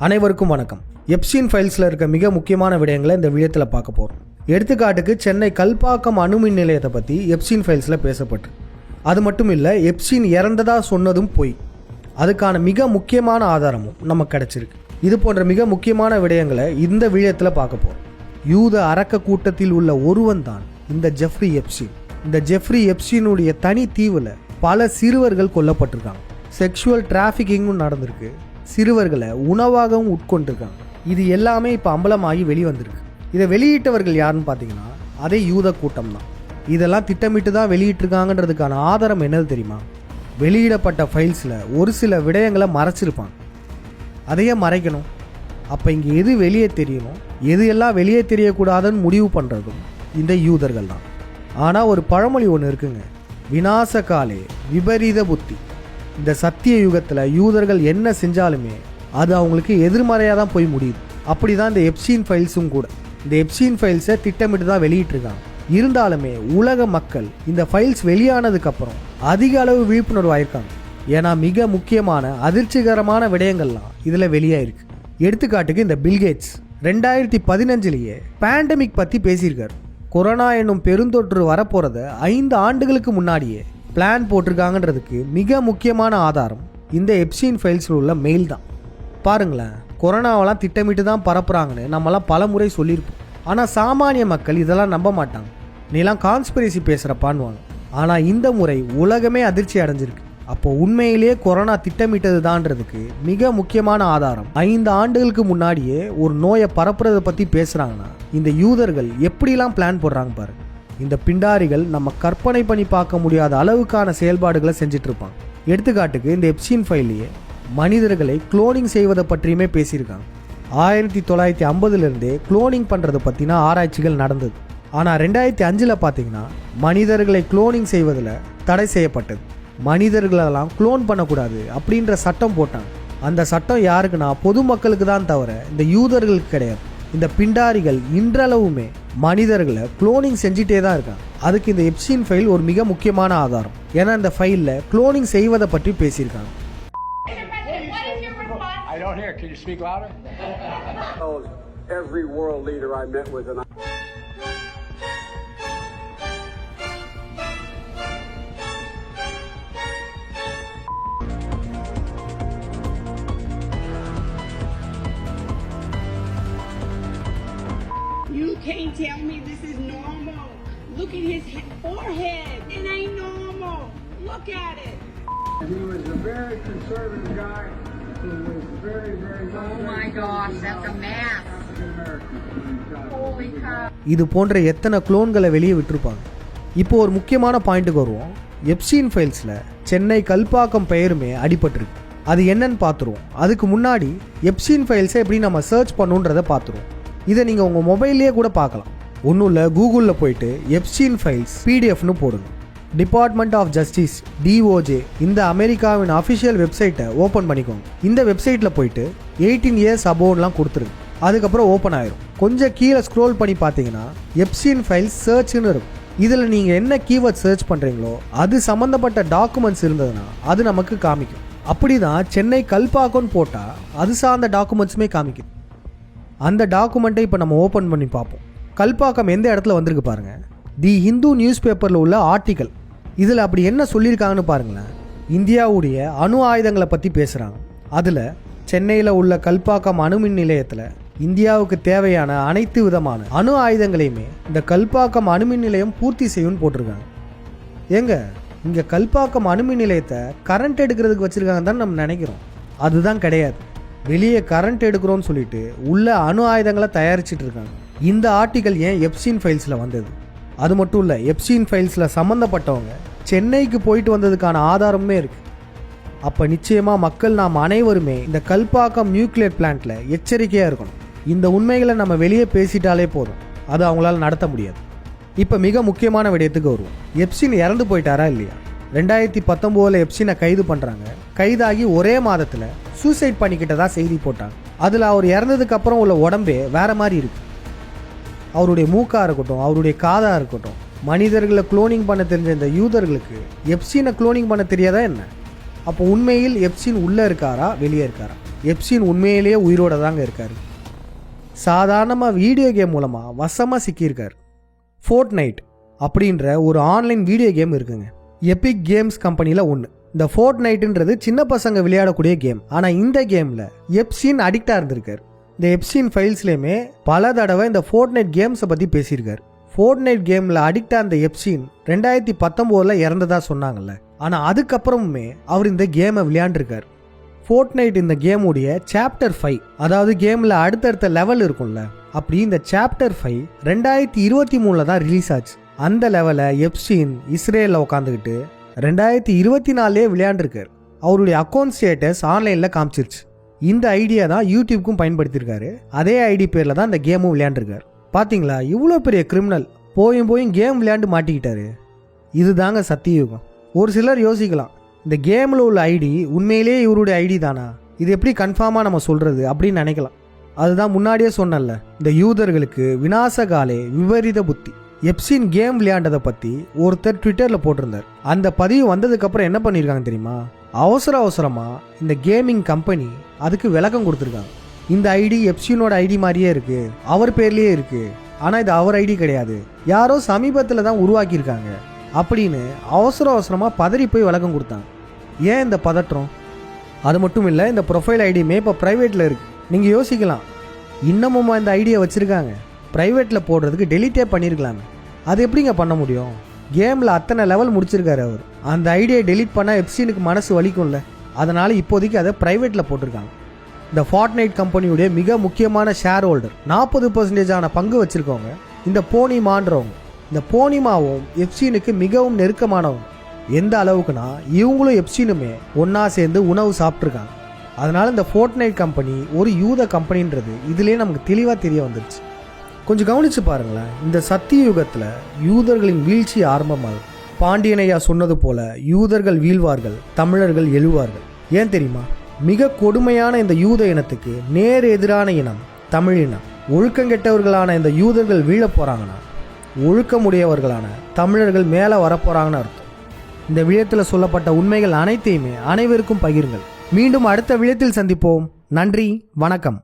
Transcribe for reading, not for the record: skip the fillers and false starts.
அனைவருக்கும் வணக்கம். எப்ஸ்டீன் ஃபைல்ஸில் இருக்க மிக முக்கியமான விடயங்களை இந்த வீடியோத்தில் பார்க்க போகிறோம். எடுத்துக்காட்டுக்கு சென்னை கல்பாக்கம் அணுமின் நிலையத்தை பற்றி எப்ஸ்டீன் ஃபைல்ஸில் பேசப்பட்டு, அது மட்டும் இல்லை, எப்ஸ்டீன் இறந்ததாக சொன்னதும் பொய். அதுக்கான மிக முக்கியமான ஆதாரமும் நமக்கு கிடச்சிருக்கு. இது போன்ற மிக முக்கியமான விடயங்களை இந்த வீடியோத்தில் பார்க்க போகிறோம். யூத அரக்க கூட்டத்தில் உள்ள ஒருவன் தான் இந்த ஜெஃப்ரி எப்ஸ்டீன். இந்த ஜெஃப்ரி எப்ஸ்டீனுடைய தனி தீவில் பல சிறுவர்கள் கொல்லப்பட்டிருக்காங்க. செக்ஷுவல் டிராஃபிக்கிங்கும் நடந்திருக்கு. சிறுவர்களை உணவாகவும் உட்கொண்டிருக்காங்க. இது எல்லாமே இப்போ அம்பலமாகி வெளிவந்திருக்கு. இதை வெளியிட்டவர்கள் யாருன்னு பார்த்தீங்கன்னா அதே யூத கூட்டம் தான். இதெல்லாம் திட்டமிட்டு தான் வெளியிட்டிருக்காங்கன்றதுக்கான ஆதாரம் என்னது தெரியுமா? வெளியிடப்பட்ட ஃபைல்ஸில் ஒரு சில விடயங்களை மறைச்சிருப்பாங்க. அதையே மறைக்கணும். அப்போ இங்கே எது வெளியே தெரியணும், எது எல்லாம் வெளியே தெரியக்கூடாதுன்னு முடிவு பண்ணுறதும் இந்த யூதர்கள் தான். ஆனால் ஒரு பழமொழி ஒன்று இருக்குங்க, விநாச காலே விபரீத புத்தி. இந்த சத்திய யுகத்தில் யூதர்கள் என்ன செஞ்சாலுமே அது அவங்களுக்கு எதிர்மறையாக தான் போய் முடியுது. அப்படி தான் இந்த எப்ஸ்டீன் ஃபைல்ஸும் கூட. இந்த எப்ஸ்டீன் ஃபைல்ஸை திட்டமிட்டு தான் வெளியிட்டிருக்காங்க. இருந்தாலுமே உலக மக்கள் இந்த ஃபைல்ஸ் வெளியானதுக்கப்புறம் அதிக அளவு விழிப்புணர்வு ஆயிருக்காங்க. ஏன்னா மிக முக்கியமான அதிர்ச்சிகரமான விடயங்கள்லாம் இதில் வெளியாயிருக்கு. எடுத்துக்காட்டுக்கு இந்த பில்கேட்ஸ் 2015 பேண்டமிக் பற்றி பேசியிருக்காரு. கொரோனா என்னும் பெருந்தொற்று வரப்போகிறத 5 ஆண்டுகளுக்கு முன்னாடியே பிளான் போட்டிருக்காங்கன்றதுக்கு மிக முக்கியமான ஆதாரம் இந்த எப்ஸ்டீன் ஃபைல்ஸில் உள்ள மெயில் தான். பாருங்களேன், கொரோனாவெல்லாம் திட்டமிட்டு தான் பரப்புகிறாங்கன்னு நம்மலாம் பல முறை சொல்லியிருப்போம். ஆனால் சாமானிய மக்கள் இதெல்லாம் நம்ப மாட்டாங்க. நீலாம் கான்ஸ்பிரசி பேசுகிறப்பான்வாங்க. ஆனால் இந்த முறை உலகமே அதிர்ச்சி அடைஞ்சிருக்கு. அப்போ உண்மையிலேயே கொரோனா திட்டமிட்டது தான்றதுக்கு மிக முக்கியமான ஆதாரம் 5 ஆண்டுகளுக்கு முன்னாடியே ஒரு நோயை பரப்புறதை பற்றி பேசுகிறாங்கன்னா இந்த யூதர்கள் எப்படிலாம் பிளான் போடுறாங்க பாருங்க. இந்த பிண்டாரிகள் நம்ம கற்பனை பண்ணி பார்க்க முடியாத அளவுக்கான செயல்பாடுகளை செஞ்சுட்டு இருப்பாங்க. எடுத்துக்காட்டுக்கு இந்த எப்ஸ்டீன் ஃபைல்லையே மனிதர்களை குளோனிங் செய்வதை பற்றியுமே பேசியிருக்காங்க. 1950 குளோனிங் பண்ணுறதை பற்றினா ஆராய்ச்சிகள் நடந்தது. ஆனால் 2005 பார்த்தீங்கன்னா மனிதர்களை குளோனிங் செய்வதில் தடை செய்யப்பட்டது. மனிதர்களெல்லாம் குளோன் பண்ணக்கூடாது அப்படின்ற சட்டம் போட்டாங்க. அந்த சட்டம் யாருக்குன்னா பொதுமக்களுக்கு தான் தவிர இந்த யூதர்களுக்கு கிடையாது. இந்த பிண்டாரிகள் இன்றளவுமே மனிதர்களை குளோனிங் செஞ்சிட்டே தான் இருக்காங்க. அதுக்கு இந்த எப்ஸ்டீன் ஃபைல் ஒரு மிக முக்கியமான ஆதாரம். ஏன்னா இந்த ஃபைலில் குளோனிங் செய்வதை பற்றி பேசியிருக்காங்க. You can't tell me this is normal. Look at his forehead. It ain't normal. Look at it. He was a very conservative guy who was very, very... Oh my gosh, that's a mask. Holy cow. இது போன்ற எத்தனை குளோன்களை வெளியே விட்டுருப்பாங்க. இப்போ ஒரு முக்கியமான பாயிண்ட்டுக்கு வருவோம். எப்ஸ்டீன் ஃபைல்ஸில் சென்னை கல்பாக்கம் பெயருமே அடிபட்டிருக்கு. அது என்னன்னு பார்த்துருவோம். அதுக்கு முன்னாடி எப்ஸ்டீன் ஃபைல்ஸை எப்படி நம்ம சர்ச் பண்ணுன்றதை பார்த்துருவோம். இதை நீங்கள் உங்கள் மொபைல்லேயே கூட பார்க்கலாம். ஒன்றும் இல்லை, கூகுளில் போயிட்டு எப்ஸ்டீன் ஃபைல்ஸ் பிடிஎஃப்னு போடுங்க. டிபார்ட்மெண்ட் ஆஃப் ஜஸ்டிஸ் DOJ இந்த அமெரிக்காவின் அஃபிஷியல் வெப்சைட்டை ஓப்பன் பண்ணிக்கோங்க. இந்த வெப்சைட்டில் போயிட்டு 18 years அபோவ்லாம் கொடுத்துருங்க. அதுக்கப்புறம் ஓப்பன் ஆயிரும். கொஞ்சம் கீழே ஸ்க்ரோல் பண்ணி பார்த்தீங்கன்னா எப்ஸ்டீன் ஃபைல்ஸ் சர்ச்னு இருக்கும். இதில் நீங்கள் என்ன கீவேர்ட் சர்ச் பண்ணுறீங்களோ அது சம்மந்தப்பட்ட டாக்குமெண்ட்ஸ் இருந்ததுன்னா அது நமக்கு காமிக்கும். அப்படி தான் சென்னை கல்பாக்கம்னு போட்டால் அது சார்ந்த டாக்குமெண்ட்ஸுமே காமிக்குது. அந்த டாக்குமெண்ட்டை இப்போ நம்ம ஓப்பன் பண்ணி பார்ப்போம். கல்பாக்கம் எந்த இடத்துல வந்திருக்கு பாருங்கள். தி ஹிந்து நியூஸ் பேப்பரில் உள்ள ஆர்டிக்கல். இதில் அப்படி என்ன சொல்லியிருக்காங்கன்னு பாருங்களேன். இந்தியாவுடைய அணு ஆயுதங்களை பற்றி பேசுகிறாங்க. அதில் சென்னையில் உள்ள கல்பாக்கம் அணுமின் நிலையத்தில் இந்தியாவுக்கு தேவையான அனைத்து விதமான அணு ஆயுதங்களையுமே இந்த கல்பாக்கம் அணுமின் நிலையம் பூர்த்தி செய்யும்னு போட்டிருக்காங்க. ஏங்க, இங்கே கல்பாக்கம் அணுமின் நிலையத்தை கரண்ட் எடுக்கிறதுக்கு வச்சுருக்காங்க தான் நம்ம நினைக்கிறோம். அதுதான் கிடையாது. வெளியே கரண்ட் எடுக்கிறோன்னு சொல்லிட்டு உள்ள அணு ஆயுதங்களை தயாரிச்சுட்டு இருக்காங்க. இந்த ஆர்டிக்கல் ஏன் எப்ஸ்டீன் ஃபைல்ஸில் வந்தது? அது மட்டும் இல்லை, எப்ஸ்டீன் ஃபைல்ஸில் சம்மந்தப்பட்டவங்க சென்னைக்கு போயிட்டு வந்ததுக்கான ஆதாரமே இருக்குது. அப்போ நிச்சயமாக மக்கள் நாம் அனைவருமே இந்த கல்பாக்கம் நியூக்ளியர் பிளான்ட்டில் எச்சரிக்கையாக இருக்கணும். இந்த உண்மைகளை நம்ம வெளியே பேசிட்டாலே போதும், அது அவங்களால நடத்த முடியாது. இப்போ மிக முக்கியமான விடயத்துக்கு வருவோம். எப்ஸ்டீன் இறந்து போயிட்டாரா இல்லையா? 2019 எப்ஸ்டீனை கைது பண்ணுறாங்க. கைதாகி ஒரே மாதத்தில் சூசைட் பண்ணிக்கிட்டதா செய்தி போட்டாங்க. அதில் அவர் இறந்ததுக்கு அப்புறம் உள்ள உடம்பே வேற மாதிரி இருக்கு. அவருடைய மூக்காக இருக்கட்டும், அவருடைய காதாக இருக்கட்டும். மனிதர்களை குளோனிங் பண்ண தெரிஞ்ச இந்த யூதர்களுக்கு எப்ஸ்டீனை குளோனிங் பண்ண தெரியாதா என்ன? அப்போ உண்மையில் எப்ஸ்டீன் உள்ளே இருக்காரா வெளியே இருக்காரா? எப்ஸ்டீன் உண்மையிலேயே உயிரோட தாங்க இருக்கார். சாதாரணமாக வீடியோ கேம் மூலமாக வசமாக சிக்கியிருக்கார். ஃபோர்ட்நைட் அப்படின்ற ஒரு ஆன்லைன் வீடியோ கேம் இருக்குங்க. எபிக் கேம்ஸ் கம்பெனியில் ஒன்று. இந்த ஃபோர்ட்நைட்டுன்றது சின்ன பசங்க விளையாடக்கூடிய கேம். ஆனால் இந்த கேமில் எப்ஸ்டீன் அடிக்டாக இருந்திருக்கார். இந்த எப்ஸ்டீன் ஃபைல்ஸ்லேயுமே பல தடவை இந்த ஃபோர்ட்நைட் கேம்ஸை பற்றி பேசியிருக்கார். ஃபோர்ட்நைட் கேமில் அடிக்டாக இருந்த எப்ஸ்டீன் 2019 இறந்ததா சொன்னாங்கல்ல. ஆனால் அதுக்கப்புறமுமே அவர் இந்த கேமை விளையாண்டுருக்கார். ஃபோர்ட்நைட் இந்த கேமுடைய சாப்டர் 5, அதாவது கேமில் அடுத்தடுத்த லெவல் இருக்கும்ல, அப்படி இந்த சாப்டர் 5 2023 தான் ரிலீஸ் ஆச்சு. அந்த லெவலை எப்ஸ்டீன் இஸ்ரேலில் உட்காந்துக்கிட்டு 2024 விளையாண்டுருக்கார். அவருடைய அக்கௌண்ட் ஸ்டேட்டஸ் ஆன்லைனில் காமிச்சிருச்சு. இந்த ஐடியா தான் யூடியூப்க்கும் பயன்படுத்தியிருக்காரு. அதே ஐடி பேரில் தான் இந்த கேமும் விளையாண்டுருக்கார். பார்த்தீங்களா, இவ்வளோ பெரிய கிரிமினல் போயும் கேம் விளையாண்டு மாட்டிக்கிட்டாரு. இதுதாங்க சத்தியுகம். ஒரு சிலர் யோசிக்கலாம், இந்த கேமில் உள்ள ஐடி உண்மையிலேயே இவருடைய ஐடி தானா, இது எப்படி கன்ஃபார்மாக நம்ம சொல்கிறது அப்படின்னு நினைக்கலாம். அதுதான் முன்னாடியே சொன்னல, இந்த யூதர்களுக்கு விநாசகாலே விபரீத புத்தி. எப்ஸ்டீன் கேம் விளையாண்டதை பற்றி ஒருத்தர் ட்விட்டரில் போட்டிருந்தார். அந்த பதிவு வந்ததுக்கப்புறம் என்ன பண்ணியிருக்காங்க தெரியுமா? அவசரமாக இந்த கேமிங் கம்பெனி அதுக்கு விளக்கம் கொடுத்துருக்காங்க. இந்த ஐடி எப்ஸ்டீனோட ஐடி மாதிரியே இருக்குது, அவர் பேர்லேயே இருக்குது, ஆனால் இது அவர் ஐடி கிடையாது, யாரோ சமீபத்தில் தான் உருவாக்கியிருக்காங்க அப்படின்னு அவசரமாக பதறி போய் விளக்கம் கொடுத்தாங்க. ஏன் இந்த பதற்றம்? அது மட்டும் இல்லை, இந்த ப்ரொஃபைல் ஐடியுமே இப்போ ப்ரைவேட்டில் இருக்குது. நீங்கள் யோசிக்கலாம், இன்னமும் இந்த ஐடியை வச்சுருக்காங்க, ப்ரைவேட்டில் போடுறதுக்கு டெலிட்டே பண்ணியிருக்கலாங்க. அது எப்படிங்க பண்ண முடியும்? கேமில் அத்தனை லெவல் முடிச்சிருக்காரு அவர். அந்த ஐடியை டெலீட் பண்ணால் எப்ஸ்டீனுக்கு மனசு வலிக்கும்ல, அதனால் இப்போதைக்கு அதை ப்ரைவேட்டில் போட்டிருக்காங்க. இந்த ஃபார்ட்நைட் கம்பெனியுடைய மிக முக்கியமான ஷேர் ஹோல்டர் 40% பங்கு வச்சுருக்கவங்க இந்த போனிமான்றவங்க. இந்த போனிமாவும் எப்ஸ்டீனுக்கு மிகவும் நெருக்கமானவங்க. எந்த அளவுக்குனா இவங்களும் எப்ஸ்டீனுமே ஒன்றா சேர்ந்து உணவு சாப்பிட்ருக்காங்க. அதனால் இந்த ஃபோர்ட்நைட் கம்பெனி ஒரு யூத கம்பெனின்றது இதுலேயே நமக்கு தெளிவாக தெரிய வந்துருச்சு. கொஞ்சம் கவனித்து பாருங்களேன், இந்த சத்திய யுகத்தில் யூதர்களின் வீழ்ச்சி ஆரம்பமாகும். பாண்டியனையா சொன்னது போல யூதர்கள் வீழ்வார்கள், தமிழர்கள் எழுவார்கள். ஏன் தெரியுமா? மிக கொடுமையான இந்த யூத இனத்துக்கு நேர் எதிரான இனம் தமிழ் இனம். ஒழுக்கங்கெட்டவர்களான இந்த யூதர்கள் வீழ போகிறாங்கன்னா ஒழுக்கமுடையவர்களான தமிழர்கள் மேலே வரப்போகிறாங்கன்னு அர்த்தம். இந்த விழயத்தில் சொல்லப்பட்ட உண்மைகள் அனைத்தையுமே அனைவருக்கும் பகிருங்கள். மீண்டும் அடுத்த விழயத்தில் சந்திப்போம். நன்றி, வணக்கம்.